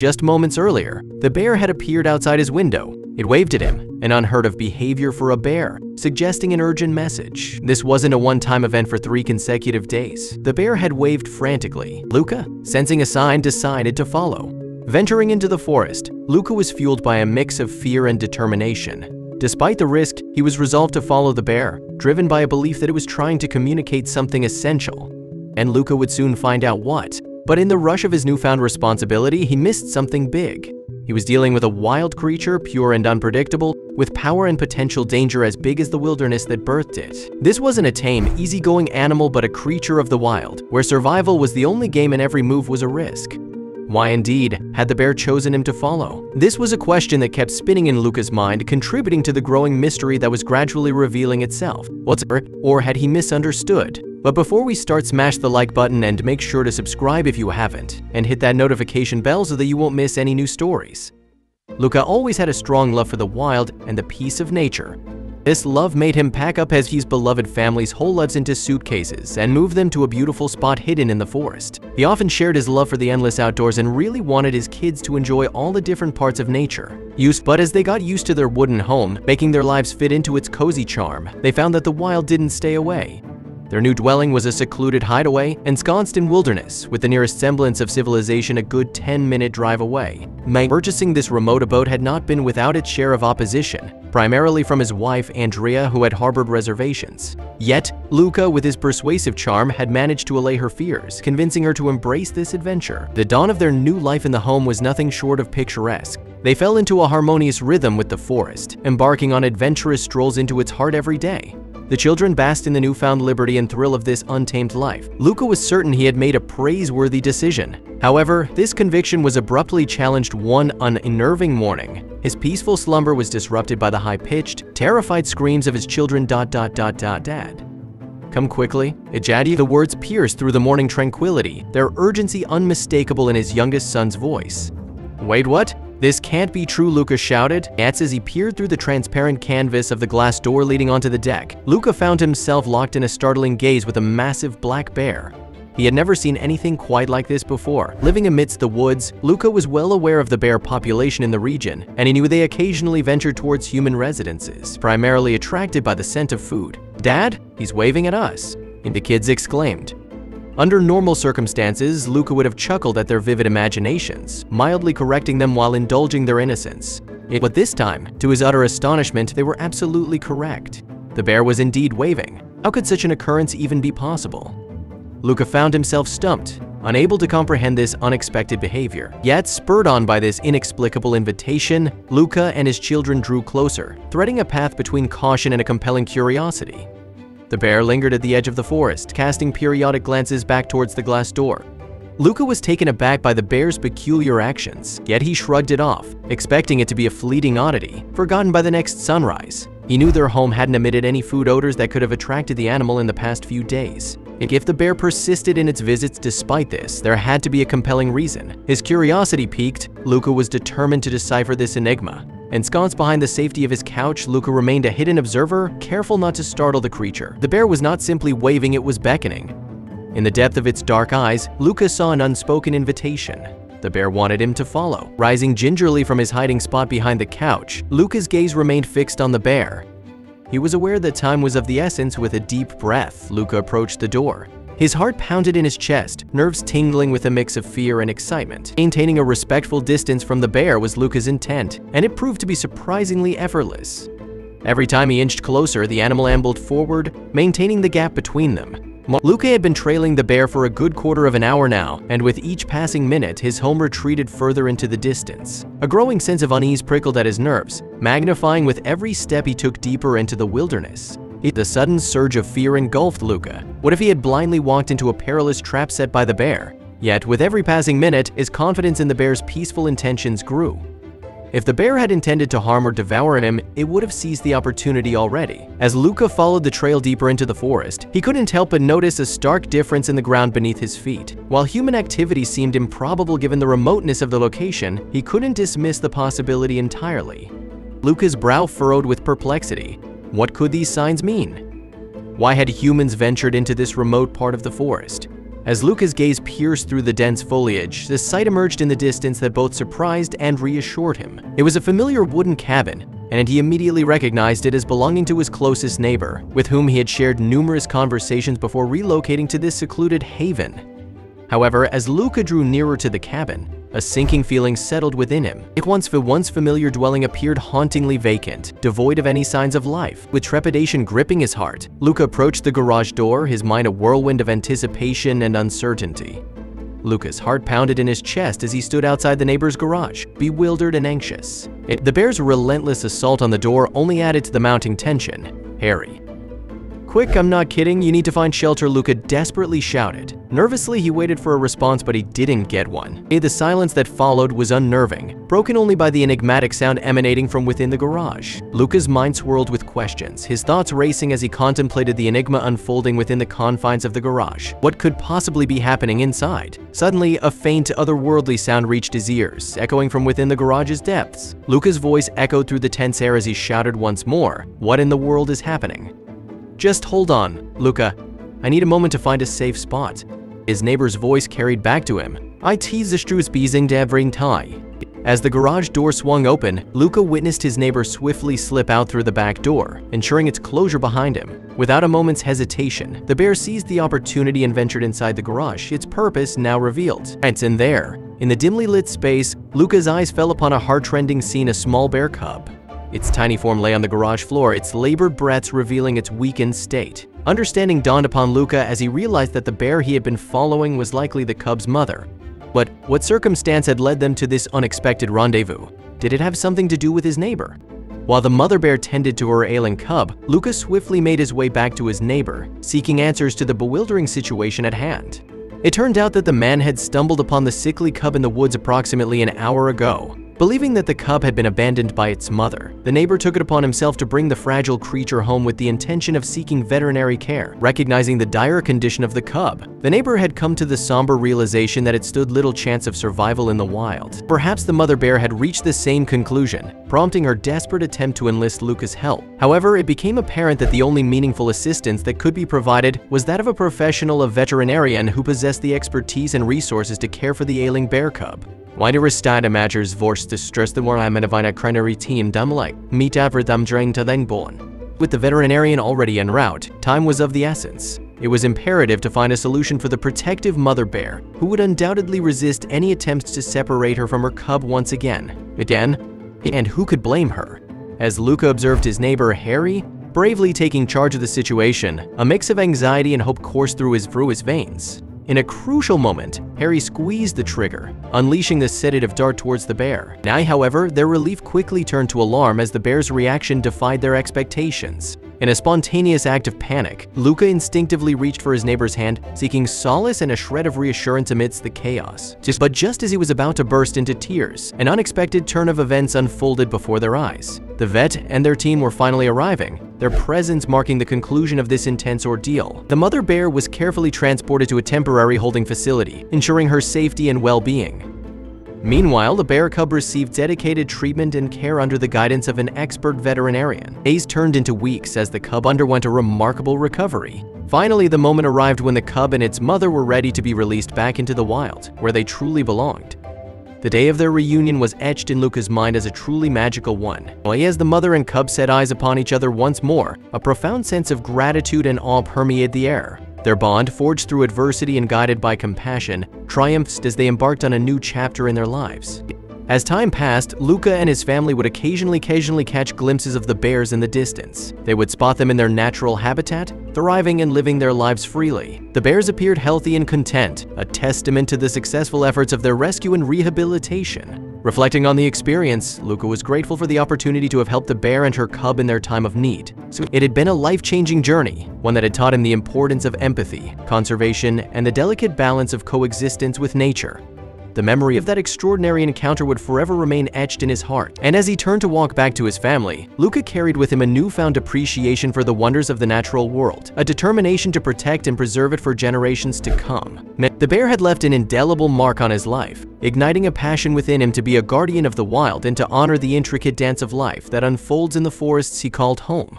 Just moments earlier, the bear had appeared outside his window. It waved at him, an unheard of behavior for a bear, suggesting an urgent message. This wasn't a one-time event for 3 consecutive days. The bear had waved frantically. Luca, sensing a sign, decided to follow. Venturing into the forest, Luca was fueled by a mix of fear and determination. Despite the risk, he was resolved to follow the bear, driven by a belief that it was trying to communicate something essential. And Luca would soon find out what. But in the rush of his newfound responsibility, he missed something big. He was dealing with a wild creature, pure and unpredictable, with power and potential danger as big as the wilderness that birthed it. This wasn't a tame, easygoing animal, but a creature of the wild, where survival was the only game and every move was a risk. Why indeed had the bear chosen him to follow? This was a question that kept spinning in Luca's mind, contributing to the growing mystery that was gradually revealing itself. Or had he misunderstood? But before we start, smash the like button and make sure to subscribe if you haven't, and hit that notification bell so that you won't miss any new stories. Luca always had a strong love for the wild and the peace of nature. This love made him pack up his beloved family's whole lives into suitcases and move them to a beautiful spot hidden in the forest. He often shared his love for the endless outdoors and really wanted his kids to enjoy all the different parts of nature. But as they got used to their wooden home, making their lives fit into its cozy charm, they found that the wild didn't stay away. Their new dwelling was a secluded hideaway, ensconced in wilderness, with the nearest semblance of civilization a good 10-minute drive away. Purchasing this remote abode had not been without its share of opposition, primarily from his wife Andrea, who had harbored reservations. Yet, Luca, with his persuasive charm, had managed to allay her fears, convincing her to embrace this adventure. The dawn of their new life in the home was nothing short of picturesque. They fell into a harmonious rhythm with the forest, embarking on adventurous strolls into its heart every day. The children basked in the newfound liberty and thrill of this untamed life. Luca was certain he had made a praiseworthy decision. However, this conviction was abruptly challenged one unnerving morning. His peaceful slumber was disrupted by the high-pitched, terrified screams of his children. Dad. Come quickly, Ejadi. The words pierced through the morning tranquility, their urgency unmistakable in his youngest son's voice. Wait, what? This can't be true, Luca shouted. As he peered through the transparent canvas of the glass door leading onto the deck, Luca found himself locked in a startling gaze with a massive black bear. He had never seen anything quite like this before. Living amidst the woods, Luca was well aware of the bear population in the region, and he knew they occasionally ventured towards human residences, primarily attracted by the scent of food. Dad, he's waving at us, the kids exclaimed. Under normal circumstances, Luca would have chuckled at their vivid imaginations, mildly correcting them while indulging their innocence. But this time, to his utter astonishment, they were absolutely correct. The bear was indeed waving. How could such an occurrence even be possible? Luca found himself stumped, unable to comprehend this unexpected behavior. Yet, spurred on by this inexplicable invitation, Luca and his children drew closer, threading a path between caution and a compelling curiosity. The bear lingered at the edge of the forest, casting periodic glances back towards the glass door. Luca was taken aback by the bear's peculiar actions, yet he shrugged it off, expecting it to be a fleeting oddity, forgotten by the next sunrise. He knew their home hadn't emitted any food odors that could have attracted the animal in the past few days. If the bear persisted in its visits despite this, there had to be a compelling reason. His curiosity piqued, Luca was determined to decipher this enigma. Ensconced behind the safety of his couch, Luca remained a hidden observer, careful not to startle the creature. The bear was not simply waving, it was beckoning. In the depth of its dark eyes, Luca saw an unspoken invitation. The bear wanted him to follow. Rising gingerly from his hiding spot behind the couch, Luca's gaze remained fixed on the bear. He was aware that time was of the essence. With a deep breath, Luca approached the door. His heart pounded in his chest, nerves tingling with a mix of fear and excitement. Maintaining a respectful distance from the bear was Luca's intent, and it proved to be surprisingly effortless. Every time he inched closer, the animal ambled forward, maintaining the gap between them. Luca had been trailing the bear for a good quarter of an hour now, and with each passing minute, his home retreated further into the distance. A growing sense of unease prickled at his nerves, magnifying with every step he took deeper into the wilderness. The sudden surge of fear engulfed Luca. What if he had blindly walked into a perilous trap set by the bear? Yet, with every passing minute, his confidence in the bear's peaceful intentions grew. If the bear had intended to harm or devour him, it would have seized the opportunity already. As Luca followed the trail deeper into the forest, he couldn't help but notice a stark difference in the ground beneath his feet. While human activity seemed improbable given the remoteness of the location, he couldn't dismiss the possibility entirely. Luca's brow furrowed with perplexity. What could these signs mean? Why had humans ventured into this remote part of the forest? As Luca's gaze pierced through the dense foliage, the sight emerged in the distance that both surprised and reassured him. It was a familiar wooden cabin, and he immediately recognized it as belonging to his closest neighbor, with whom he had shared numerous conversations before relocating to this secluded haven. However, as Luca drew nearer to the cabin, a sinking feeling settled within him. The once familiar dwelling appeared hauntingly vacant, devoid of any signs of life. With trepidation gripping his heart, Luca approached the garage door, his mind a whirlwind of anticipation and uncertainty. Luca's heart pounded in his chest as he stood outside the neighbor's garage, bewildered and anxious. The bear's relentless assault on the door only added to the mounting tension. "Harry. Quick, I'm not kidding, you need to find shelter," Luca desperately shouted. Nervously, he waited for a response, but he didn't get one. The silence that followed was unnerving, broken only by the enigmatic sound emanating from within the garage. Luca's mind swirled with questions, his thoughts racing as he contemplated the enigma unfolding within the confines of the garage. What could possibly be happening inside? Suddenly, a faint, otherworldly sound reached his ears, echoing from within the garage's depths. Luca's voice echoed through the tense air as he shouted once more, "What in the world is happening?" "Just hold on, Luca. I need a moment to find a safe spot." His neighbor's voice carried back to him. "I tease the Strusbezing Devring tie." As the garage door swung open, Luca witnessed his neighbor swiftly slip out through the back door, ensuring its closure behind him. Without a moment's hesitation, the bear seized the opportunity and ventured inside the garage, its purpose now revealed. It's in there. In the dimly lit space, Luca's eyes fell upon a heart-rending scene: a small bear cub. Its tiny form lay on the garage floor, its labored breaths revealing its weakened state. Understanding dawned upon Luca as he realized that the bear he had been following was likely the cub's mother. But what circumstance had led them to this unexpected rendezvous? Did it have something to do with his neighbor? While the mother bear tended to her ailing cub, Luca swiftly made his way back to his neighbor, seeking answers to the bewildering situation at hand. It turned out that the man had stumbled upon the sickly cub in the woods approximately an hour ago. Believing that the cub had been abandoned by its mother, the neighbor took it upon himself to bring the fragile creature home with the intention of seeking veterinary care. Recognizing the dire condition of the cub, the neighbor had come to the somber realization that it stood little chance of survival in the wild. Perhaps the mother bear had reached the same conclusion, prompting her desperate attempt to enlist Luca's help. However, it became apparent that the only meaningful assistance that could be provided was that of a professional, a veterinarian who possessed the expertise and resources to care for the ailing bear cub. Weitere Stademagers vorst distress the war of a cranary team dumlike, meet over them during to then born. With the veterinarian already en route, time was of the essence. It was imperative to find a solution for the protective mother bear, who would undoubtedly resist any attempts to separate her from her cub once again. And who could blame her? As Luca observed his neighbor, Harry, bravely taking charge of the situation, a mix of anxiety and hope coursed through his veins. In a crucial moment, Harry squeezed the trigger, unleashing the sedative dart towards the bear. Now, however, their relief quickly turned to alarm as the bear's reaction defied their expectations. In a spontaneous act of panic, Luca instinctively reached for his neighbor's hand, seeking solace and a shred of reassurance amidst the chaos. But just as he was about to burst into tears, an unexpected turn of events unfolded before their eyes. The vet and their team were finally arriving, their presence marking the conclusion of this intense ordeal. The mother bear was carefully transported to a temporary holding facility, ensuring her safety and well-being. Meanwhile, the bear cub received dedicated treatment and care under the guidance of an expert veterinarian. Days turned into weeks as the cub underwent a remarkable recovery. Finally, the moment arrived when the cub and its mother were ready to be released back into the wild, where they truly belonged. The day of their reunion was etched in Luca's mind as a truly magical one. As the mother and cub set eyes upon each other once more, a profound sense of gratitude and awe permeated the air. Their bond, forged through adversity and guided by compassion, triumphed as they embarked on a new chapter in their lives. As time passed, Luca and his family would occasionally catch glimpses of the bears in the distance. They would spot them in their natural habitat, thriving and living their lives freely. The bears appeared healthy and content, a testament to the successful efforts of their rescue and rehabilitation. Reflecting on the experience, Luca was grateful for the opportunity to have helped the bear and her cub in their time of need. So it had been a life-changing journey, one that had taught him the importance of empathy, conservation, and the delicate balance of coexistence with nature. The memory of that extraordinary encounter would forever remain etched in his heart. And as he turned to walk back to his family, Luca carried with him a newfound appreciation for the wonders of the natural world, a determination to protect and preserve it for generations to come. The bear had left an indelible mark on his life, igniting a passion within him to be a guardian of the wild and to honor the intricate dance of life that unfolds in the forests he called home.